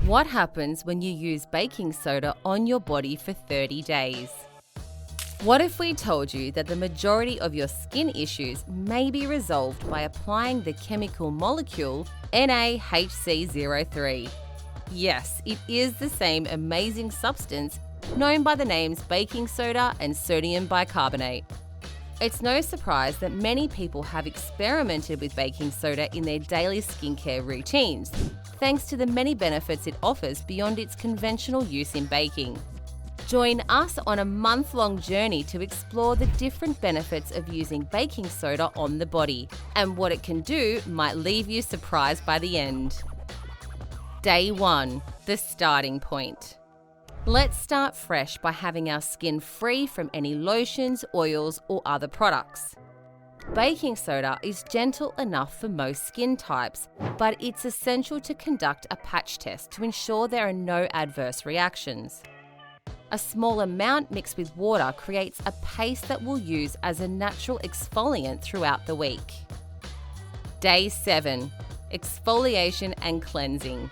What happens when you use baking soda on your body for 30 days? What if we told you that the majority of your skin issues may be resolved by applying the chemical molecule NaHC03? Yes, it is the same amazing substance known by the names baking soda and sodium bicarbonate. It's no surprise that many people have experimented with baking soda in their daily skincare routines, thanks to the many benefits it offers beyond its conventional use in baking. Join us on a month-long journey to explore the different benefits of using baking soda on the body, and what it can do might leave you surprised by the end. Day 1. The starting point. Let's start fresh by having our skin free from any lotions, oils, or other products. Baking soda is gentle enough for most skin types, but it's essential to conduct a patch test to ensure there are no adverse reactions. A small amount mixed with water creates a paste that we'll use as a natural exfoliant throughout the week. Day 7. Exfoliation and Cleansing.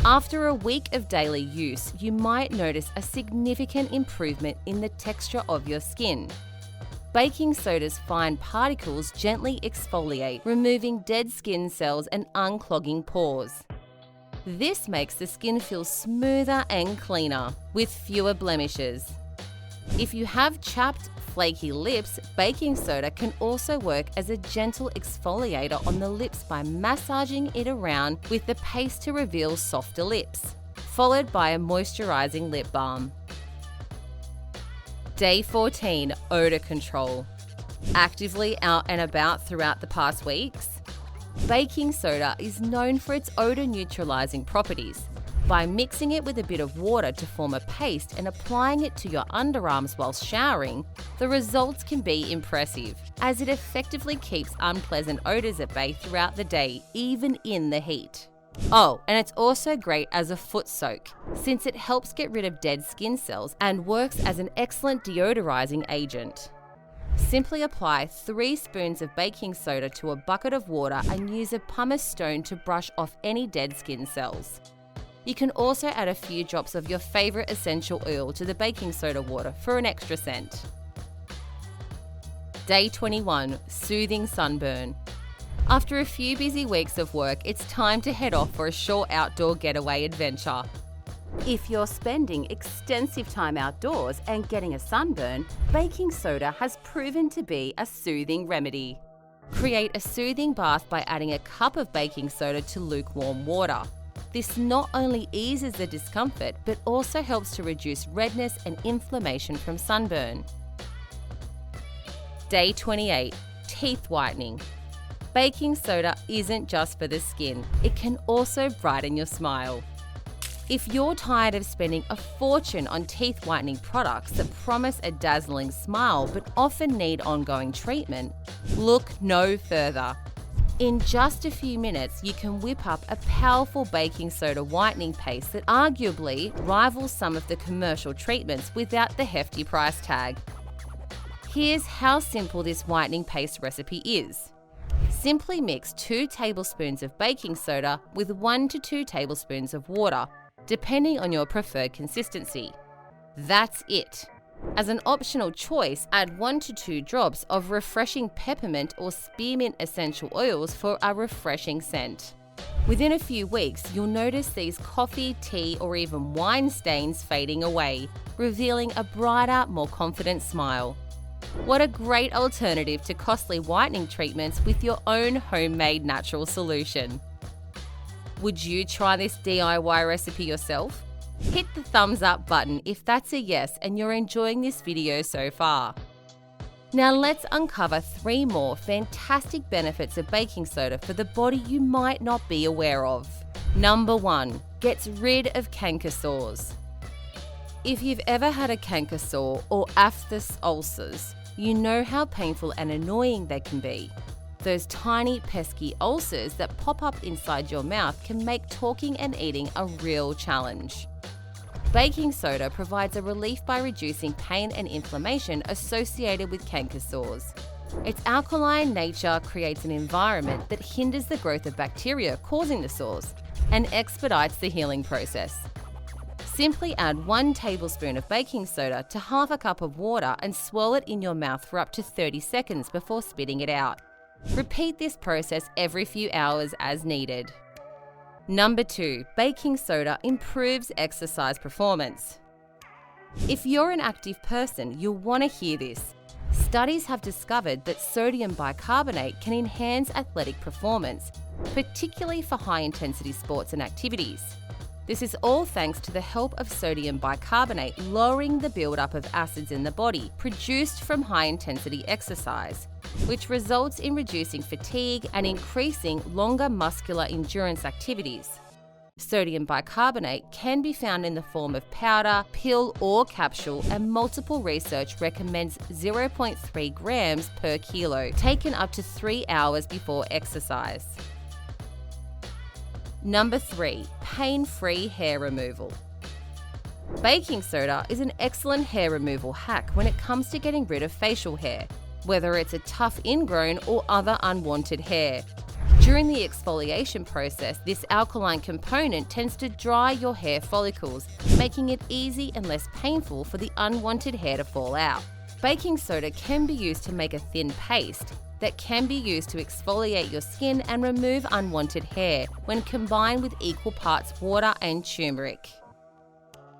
After a week of daily use, you might notice a significant improvement in the texture of your skin. Baking soda's fine particles gently exfoliate, removing dead skin cells and unclogging pores. This makes the skin feel smoother and cleaner, with fewer blemishes. If you have chapped, flaky lips, baking soda can also work as a gentle exfoliator on the lips by massaging it around with the paste to reveal softer lips, followed by a moisturizing lip balm. Day 14. Odor Control. Actively out and about throughout the past weeks? Baking soda is known for its odor neutralizing properties. By mixing it with a bit of water to form a paste and applying it to your underarms while showering, the results can be impressive, as it effectively keeps unpleasant odors at bay throughout the day, even in the heat. Oh, and it's also great as a foot soak, since it helps get rid of dead skin cells and works as an excellent deodorizing agent. Simply apply 3 spoons of baking soda to a bucket of water and use a pumice stone to brush off any dead skin cells. You can also add a few drops of your favorite essential oil to the baking soda water for an extra scent. Day 21. Soothing Sunburn. After a few busy weeks of work, it's time to head off for a short outdoor getaway adventure. If you're spending extensive time outdoors and getting a sunburn, baking soda has proven to be a soothing remedy. Create a soothing bath by adding a cup of baking soda to lukewarm water. This not only eases the discomfort, but also helps to reduce redness and inflammation from sunburn. Day 28. Teeth Whitening. Baking soda isn't just for the skin, it can also brighten your smile. If you're tired of spending a fortune on teeth whitening products that promise a dazzling smile but often need ongoing treatment, look no further. In just a few minutes, you can whip up a powerful baking soda whitening paste that arguably rivals some of the commercial treatments without the hefty price tag. Here's how simple this whitening paste recipe is. Simply mix 2 tablespoons of baking soda with 1 to 2 tablespoons of water, depending on your preferred consistency. That's it. As an optional choice, add 1 to 2 drops of refreshing peppermint or spearmint essential oils for a refreshing scent. Within a few weeks, you'll notice these coffee, tea, or even wine stains fading away, revealing a brighter, more confident smile. What a great alternative to costly whitening treatments with your own homemade natural solution. Would you try this DIY recipe yourself? Hit the thumbs up button if that's a yes and you're enjoying this video so far. Now let's uncover 3 more fantastic benefits of baking soda for the body you might not be aware of. Number 1. Gets rid of canker sores. If you've ever had a canker sore or aphthous ulcers, you know how painful and annoying they can be. Those tiny pesky ulcers that pop up inside your mouth can make talking and eating a real challenge. Baking soda provides a relief by reducing pain and inflammation associated with canker sores. Its alkaline nature creates an environment that hinders the growth of bacteria causing the sores, and expedites the healing process. Simply add 1 tablespoon of baking soda to half a cup of water and swirl it in your mouth for up to 30 seconds before spitting it out. Repeat this process every few hours as needed. Number 2, baking soda improves exercise performance. If you're an active person, you'll want to hear this. Studies have discovered that sodium bicarbonate can enhance athletic performance, particularly for high-intensity sports and activities. This is all thanks to the help of sodium bicarbonate lowering the buildup of acids in the body produced from high-intensity exercise, which results in reducing fatigue and increasing longer muscular endurance activities. Sodium bicarbonate can be found in the form of powder, pill or capsule, and multiple research recommends 0.3 grams per kilo, taken up to 3 hours before exercise. Number 3, pain-free hair removal. Baking soda is an excellent hair removal hack when it comes to getting rid of facial hair, whether it's a tough ingrown or other unwanted hair. During the exfoliation process, this alkaline component tends to dry your hair follicles, making it easy and less painful for the unwanted hair to fall out. Baking soda can be used to make a thin paste that can be used to exfoliate your skin and remove unwanted hair when combined with equal parts water and turmeric.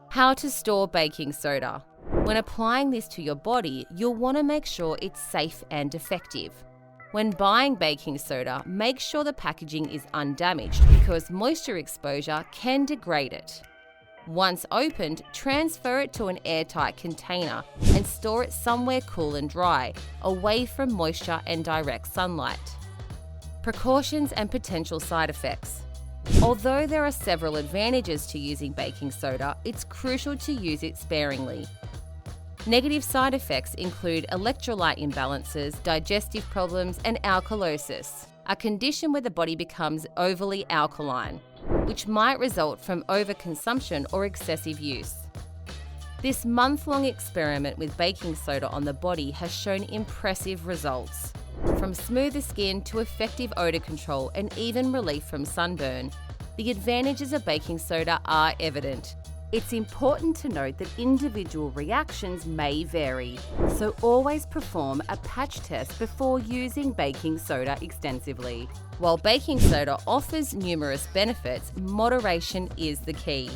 How to store baking soda. When applying this to your body, you'll want to make sure it's safe and effective. When buying baking soda, make sure the packaging is undamaged because moisture exposure can degrade it. Once opened, transfer it to an airtight container and store it somewhere cool and dry, away from moisture and direct sunlight. Precautions and potential side effects. Although there are several advantages to using baking soda, it's crucial to use it sparingly. Negative side effects include electrolyte imbalances, digestive problems, and alkalosis, a condition where the body becomes overly alkaline, which might result from overconsumption or excessive use. This month-long experiment with baking soda on the body has shown impressive results. From smoother skin to effective odor control and even relief from sunburn, the advantages of baking soda are evident. It's important to note that individual reactions may vary, so always perform a patch test before using baking soda extensively. While baking soda offers numerous benefits, moderation is the key.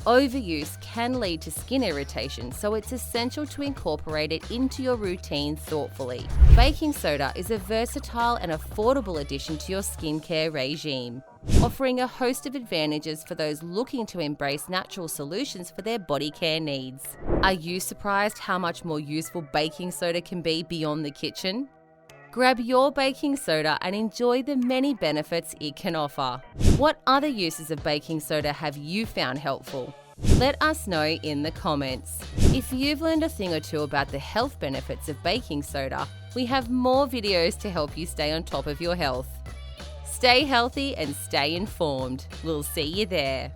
Overuse can lead to skin irritation, so it's essential to incorporate it into your routine thoughtfully. Baking soda is a versatile and affordable addition to your skincare regime, offering a host of advantages for those looking to embrace natural solutions for their body care needs. Are you surprised how much more useful baking soda can be beyond the kitchen? Grab your baking soda and enjoy the many benefits it can offer. What other uses of baking soda have you found helpful? Let us know in the comments. If you've learned a thing or two about the health benefits of baking soda, we have more videos to help you stay on top of your health. Stay healthy and stay informed. We'll see you there.